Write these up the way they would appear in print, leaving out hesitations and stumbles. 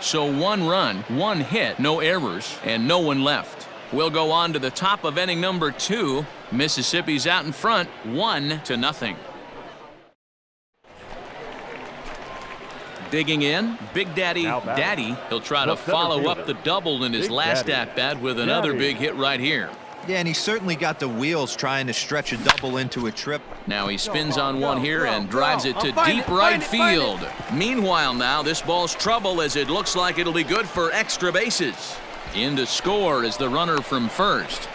So 1 run, 1 hit, no errors, and no one left. We'll go on to the top of inning number 2. Mississippi's out in front, 1-0. Digging in, Big Daddy Daddy. He'll try to follow up the double in his last at-bat with another big hit right here. Yeah, and he certainly got the wheels trying to stretch a double into a trip. Now he spins on one here and drives it to deep right field. Meanwhile now, this ball's trouble as it looks like it'll be good for extra bases. In to score is the runner from first.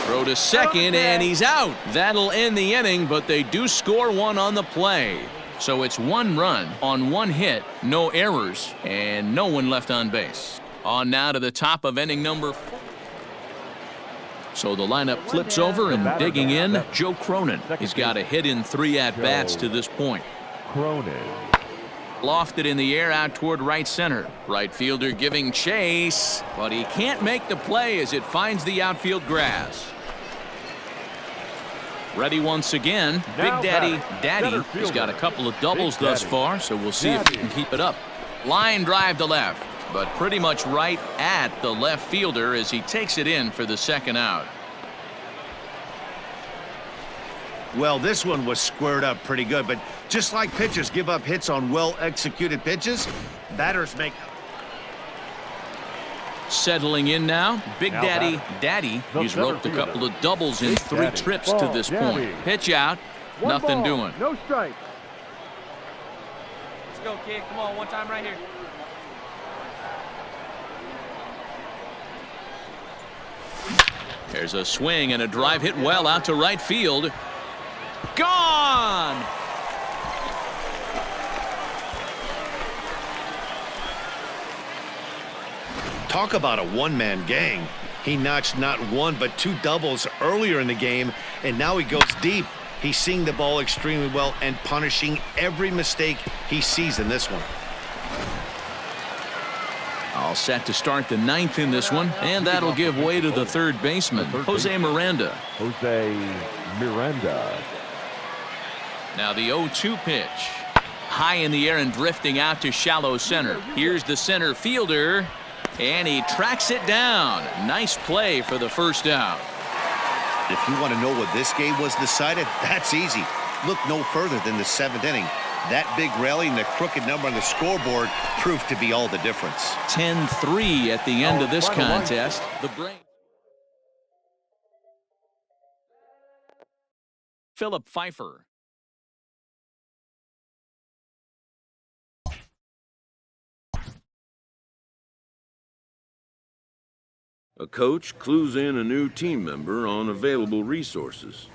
Throw to second, and he's out. That'll end the inning, but they do score 1 on the play. So it's 1 run on 1 hit, no errors, and no one left on base. On now to the top of inning number 4. So the lineup flips over, and digging in, Joe Cronin. He's got a hit in 3 at-bats to this point. Cronin. Lofted in the air out toward right center. Right fielder giving chase, but he can't make the play as it finds the outfield grass. Ready once again, Big Daddy Daddy. He's got a couple of doubles thus far, so we'll see if he can keep it up. Line drive to left, but pretty much right at the left fielder as he takes it in for the second out. Well, this one was squared up pretty good, but just like pitchers give up hits on well-executed pitches, batters make. Settling in now, Big Daddy Daddy. He's roped a couple of doubles in 3 trips to this point. Pitch out, nothing doing. No strike. Let's go, kid. Come on, one time right here. There's a swing and a drive hit well out to right field. Gone! Talk about a one-man gang. He notched not 1 but 2 doubles earlier in the game, and now he goes deep. He's seeing the ball extremely well and punishing every mistake he sees in this one. All set to start the 9th in this one, and that'll give way to the third baseman, Jose Miranda. Jose Miranda. Now the 0-2 pitch. High in the air and drifting out to shallow center. Here's the center fielder, and he tracks it down. Nice play for the first out. If you want to know what this game was decided, that's easy. Look no further than the 7th inning. That big rally and the crooked number on the scoreboard proved to be all the difference. 10-3 at the end of this contest. The break. Philip Pfeiffer. A coach clues in a new team member on available resources.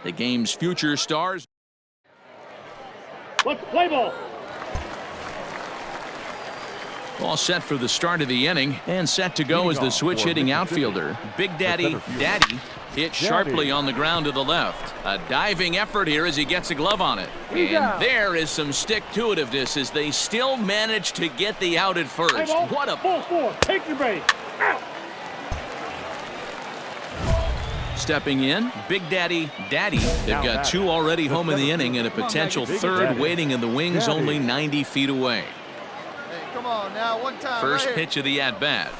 The game's future stars. Let's play ball. All set for the start of the inning and set to go as the switch hitting outfielder. Big Daddy hit sharply on the ground to the left. A diving effort here as he gets a glove on it. And there is some stick-to-itiveness as they still manage to get the out at first. What a Ball 4. Take your base. Out. Stepping in, Big Daddy. They've got 2 already home in the inning and a potential 3rd waiting in the wings only 90 feet away. Come on now, one time. First right pitch of the at-bat.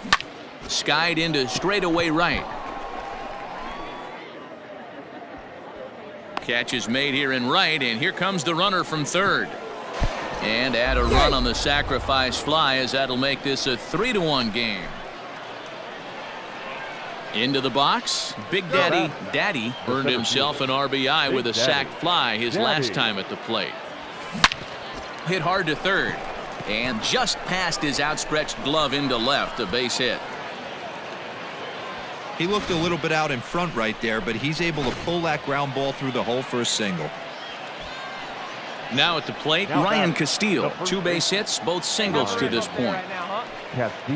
Skied into straightaway right. Catch is made here in right, and here comes the runner from third. And add a run on the sacrifice fly as that'll make this a 3-1 game. Into the box, Big Daddy earned himself an RBI with a sac fly his last time at the plate. Hit hard to third. And just past his outstretched glove into left, a base hit. He looked a little bit out in front right there, but he's able to pull that ground ball through the hole for a single. Now at the plate, Ryan Castillo. 2 base hits, both singles to this point.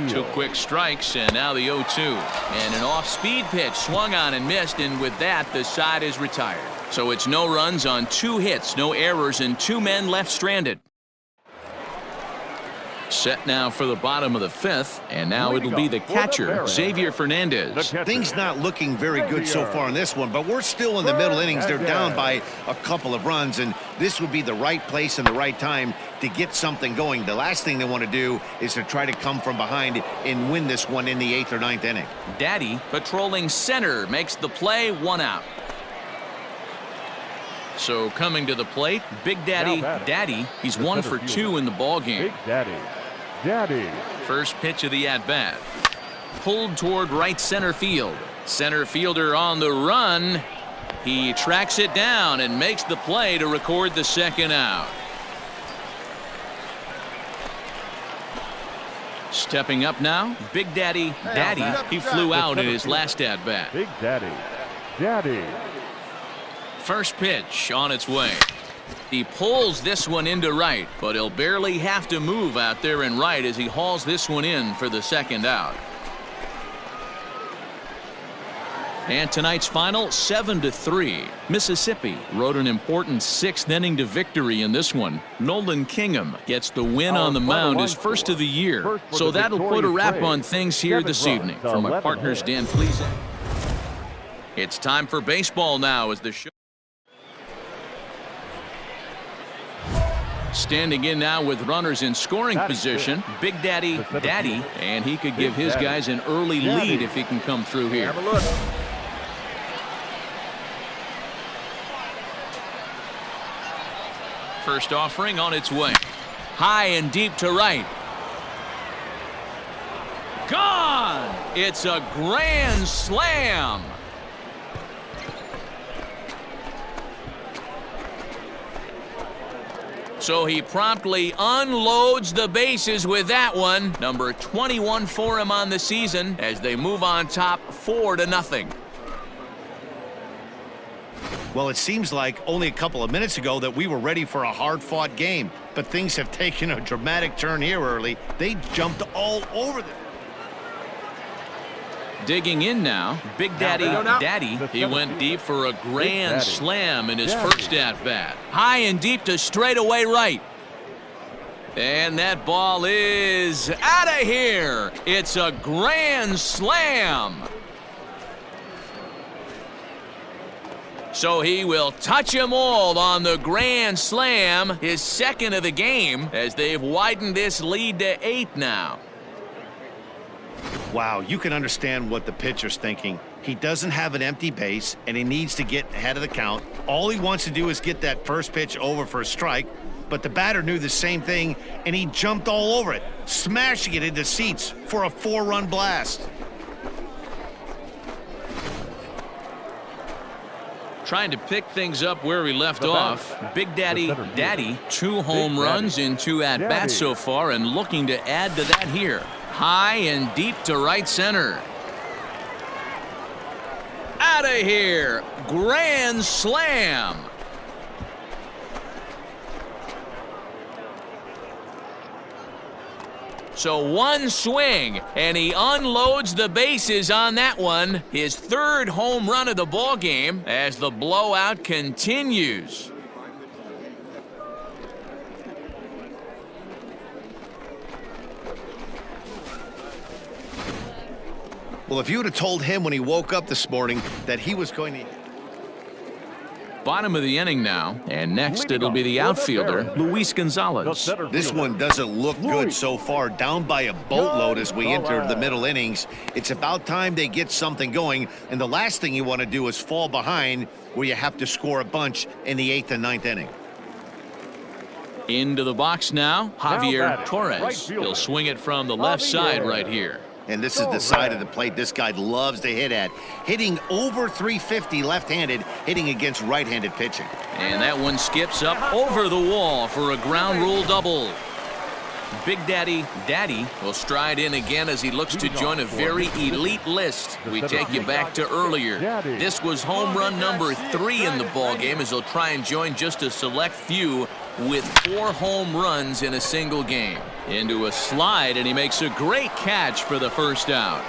2 quick strikes, and now the 0-2. And an off-speed pitch swung on and missed, and with that, the side is retired. So it's no runs on 2 hits, no errors, and 2 men left stranded. Set now for the bottom of the 5th, and now it'll be the catcher, Xavier Fernandez. Things not looking very good so far in this one, but we're still in the middle innings. They're down by a couple of runs, and this would be the right place and the right time to get something going. The last thing they want to do is to try to come from behind and win this one in the 8th or 9th inning. Daddy, patrolling center, makes the play, 1 out. So coming to the plate, Big Daddy. He's 1 for 2 in the ball game. Big Daddy. First pitch of the at-bat. Pulled toward right center field. Center fielder on the run. He tracks it down and makes the play to record the 2nd out. Stepping up now, Big Daddy. He flew out in his last at-bat. Big Daddy. First pitch on its way. He pulls this one into right, but he'll barely have to move out there in right as he hauls this one in for the 2nd out. And tonight's final, 7-3. Mississippi rode an important 6th inning to victory in this one. Nolan Kingham gets the win on the mound, his first of the year. So that'll put a wrap on things here this evening. From my partners, Dan Pleasant. It's time for baseball now as the show. Standing in now with runners in scoring position, Big Daddy, and he could give his guys an early lead if he can come through here. Have a look. First offering on its way. High and deep to right. Gone! It's a grand slam. So he promptly unloads the bases with that one. Number 21 for him on the season as they move on top 4-0. Well, it seems like only a couple of minutes ago that we were ready for a hard-fought game, but things have taken a dramatic turn here early. They jumped all over them. Digging in now, Big Daddy. He went deep for a grand slam in his first at-bat. High and deep to straightaway right. And that ball is out of here. It's a grand slam. So he will touch them all on the grand slam, his 2nd of the game, as they've widened this lead to 8 now. Wow, you can understand what the pitcher's thinking. He doesn't have an empty base, and he needs to get ahead of the count. All he wants to do is get that first pitch over for a strike, but the batter knew the same thing, and he jumped all over it, smashing it into seats for a 4-run blast. Trying to pick things up where we left off. Big Daddy, 2 home runs in 2 at-bats so far, and looking to add to that here. High and deep to right center. Out of here. Grand slam. So one swing, and he unloads the bases on that one. His third home run of the ball game as the blowout continues. Well, if you would have told him when he woke up this morning that he was going to... Bottom of the inning now, and next it'll be the outfielder, Luis Gonzalez. This one doesn't look good so far, down by a boatload as we enter the middle innings. It's about time they get something going, and the last thing you want to do is fall behind where you have to score a bunch in the 8th and 9th inning. Into the box now, Javier batting, Torres. right fielder. He'll swing it from the left side right here. And this is the side of the plate this guy loves to hit at. Hitting over 350 left-handed, hitting against right-handed pitching. And that one skips up over the wall for a ground rule double. Big Daddy will stride in again as he looks to join a very elite list. We take you back to earlier. This was home run number 3 in the ballgame as he'll try and join just a select few with 4 home runs in a single game. Into a slide, and he makes a great catch for the first out.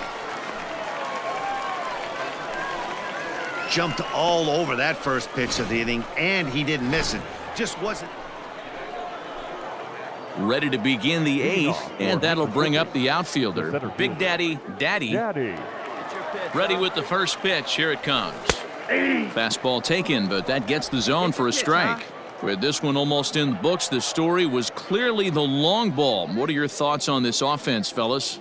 Jumped all over that first pitch of the inning, and he didn't miss it. Just wasn't... Ready to begin the 8th, and that'll bring up the outfielder, Big Daddy. Ready with the first pitch. Here it comes. Fastball taken, but that gets the zone for a strike. With this one almost in the books, the story was clearly the long ball. What are your thoughts on this offense, fellas?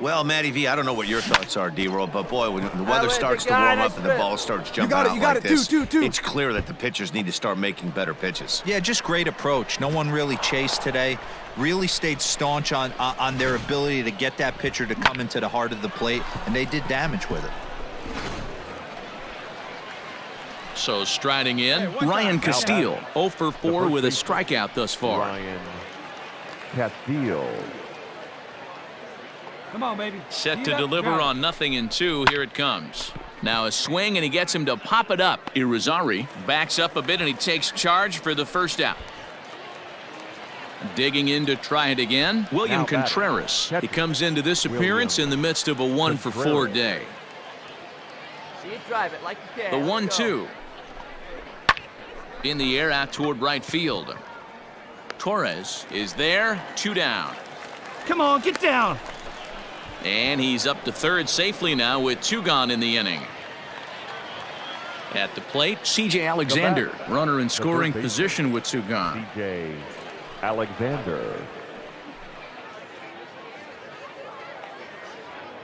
Well, Matty V, I don't know what your thoughts are, D-Roll, but boy, when the weather starts to warm up and the ball starts jumping out like this, it's clear that the pitchers need to start making better pitches. Yeah, just great approach. No one really chased today. Really stayed staunch on their ability to get that pitcher to come into the heart of the plate, and they did damage with it. So striding in, Ryan Castillo, 0 for 4 with a strikeout thus far. Ryan Castillo. Come on, baby. Set to deliver on 0-2. Here it comes. Now a swing, and he gets him to pop it up. Irizarry backs up a bit, and he takes charge for the first out. Digging in to try it again, William Contreras. He comes into this appearance in the midst of a 1 for 4 day. See it, drive it like you The can. 1-2. In the air out toward right field. Torres is there, 2 down. Come on, get down. And he's up to third safely now with 2 gone in the inning. At the plate, C.J. Alexander, runner in scoring position with 2 gone. C.J. Alexander.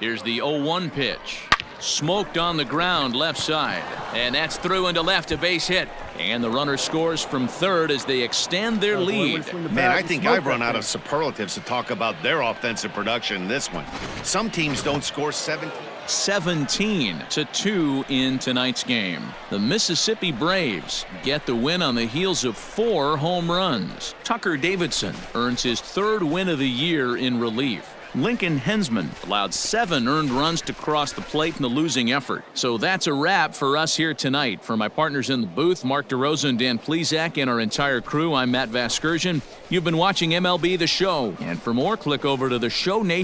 Here's the 0-1 pitch. Smoked on the ground left side. And that's through into left, a base hit. And the runner scores from third as they extend their lead. Man, I think I've run out of superlatives to talk about their offensive production in this one. Some teams don't score 17-2 in tonight's game. The Mississippi Braves get the win on the heels of 4 home runs. Tucker Davidson earns his 3rd win of the year in relief. Lincoln Hensman allowed 7 earned runs to cross the plate in the losing effort. So that's a wrap for us here tonight. For my partners in the booth, Mark DeRosa and Dan Plesac, and our entire crew, I'm Matt Vasgersian. You've been watching MLB The Show. And for more, click over to the Show Nation.